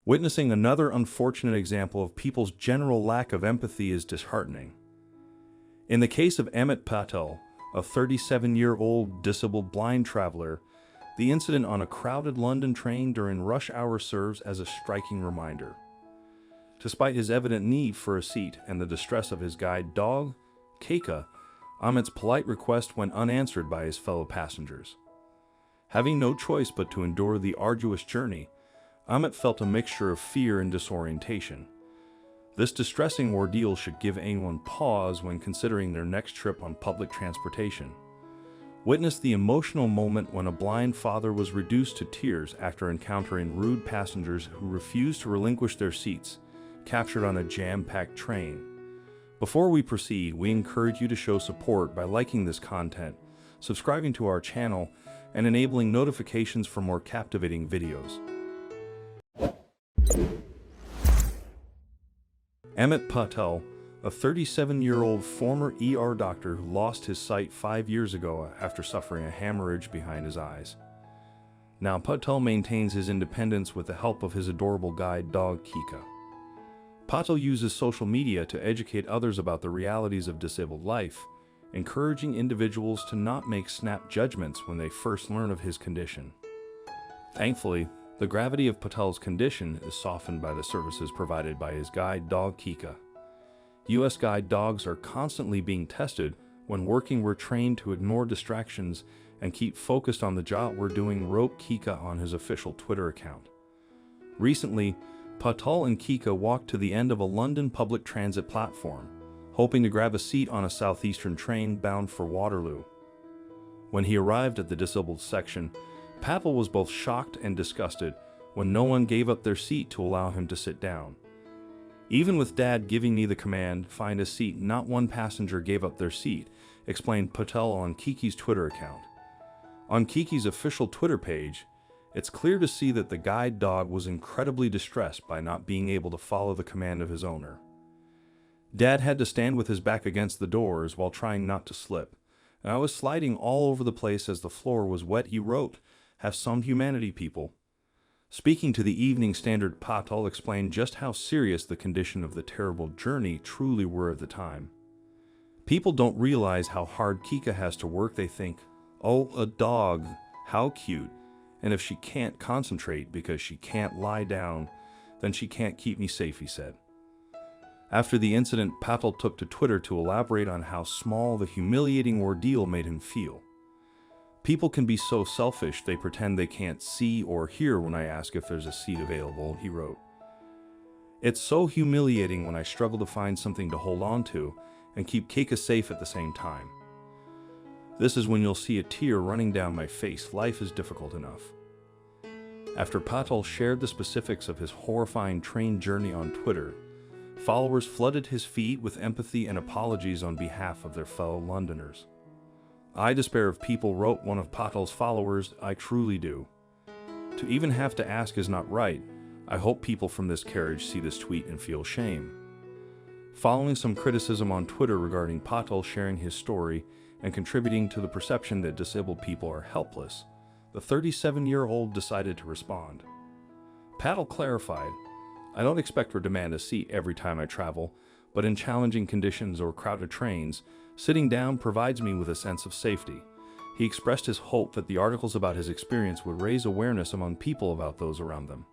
Witnessing another unfortunate example of people's general lack of empathy is disheartening. In the case of Amit Patel, a 37-year-old disabled blind traveler, the incident on a crowded London train during rush hour serves as a striking reminder. Despite his evident need for a seat and the distress of his guide dog, Keika, Amit's polite request went unanswered by his fellow passengers. Having no choice but to endure the arduous journey, Amit felt a mixture of fear and disorientation. This distressing ordeal should give anyone pause when considering their next trip on public transportation. Witness the emotional moment when a blind father was reduced to tears after encountering rude passengers who refused to relinquish their seats, captured on a jam-packed train. Before we proceed, we encourage you to show support by liking this content, subscribing to our channel, and enabling notifications for more captivating videos. Amit Patel, a 37-year-old former ER doctor who lost his sight 5 years ago after suffering a hemorrhage behind his eyes. Now Patel maintains his independence with the help of his adorable guide dog Keika. Patel uses social media to educate others about the realities of disabled life, encouraging individuals to not make snap judgments when they first learn of his condition. Thankfully, the gravity of Patel's condition is softened by the services provided by his guide dog Keika. U.S. guide dogs are constantly being tested. When working, we're trained to ignore distractions and keep focused on the job we're doing, wrote Keika on his official Twitter account. Recently, Patel and Keika walked to the end of a London public transit platform, hoping to grab a seat on a southeastern train bound for Waterloo. When he arrived at the disabled section, Patel was both shocked and disgusted when no one gave up their seat to allow him to sit down. Even with Dad giving me the command, find a seat, not one passenger gave up their seat, explained Patel on Kiki's Twitter account. On Kiki's official Twitter page, it's clear to see that the guide dog was incredibly distressed by not being able to follow the command of his owner. Dad had to stand with his back against the doors while trying not to slip, and I was sliding all over the place as the floor was wet, he wrote. Have some humanity, people. Speaking to the Evening Standard, Patel explained just how serious the condition of the terrible journey truly were at the time. People don't realize how hard Keika has to work. They think, oh, a dog, how cute. And if she can't concentrate because she can't lie down, then she can't keep me safe, he said. After the incident, Patel took to Twitter to elaborate on how small the humiliating ordeal made him feel. People can be so selfish they pretend they can't see or hear when I ask if there's a seat available, he wrote. It's so humiliating when I struggle to find something to hold on to and keep Keika safe at the same time. This is when you'll see a tear running down my face. Life is difficult enough. After Patel shared the specifics of his horrifying train journey on Twitter, followers flooded his feed with empathy and apologies on behalf of their fellow Londoners. I despair of people, wrote one of Patel's followers. I truly do. To even have to ask is not right. I hope people from this carriage see this tweet and feel shame. Following some criticism on Twitter regarding Patel sharing his story and contributing to the perception that disabled people are helpless, the 37-year-old decided to respond. Patel clarified, I don't expect or demand a seat every time I travel, but in challenging conditions or crowded trains, sitting down provides me with a sense of safety. He expressed his hope that the articles about his experience would raise awareness among people about those around them.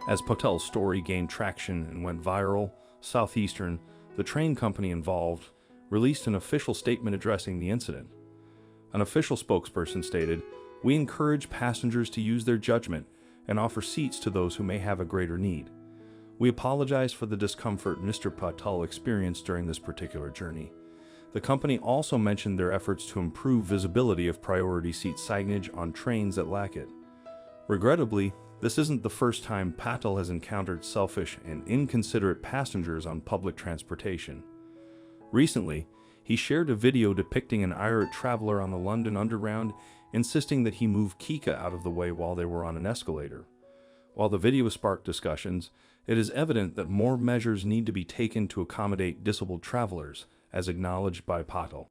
As Patel's story gained traction and went viral, Southeastern, the train company involved, released an official statement addressing the incident. An official spokesperson stated, we encourage passengers to use their judgment and offer seats to those who may have a greater need. We apologize for the discomfort Mr. Patel experienced during this particular journey. The company also mentioned their efforts to improve visibility of priority seat signage on trains that lack it. Regrettably, this isn't the first time Patel has encountered selfish and inconsiderate passengers on public transportation. Recently, he shared a video depicting an irate traveler on the London Underground, insisting that he move Keika out of the way while they were on an escalator. While the video sparked discussions, it is evident that more measures need to be taken to accommodate disabled travelers, as acknowledged by Patel.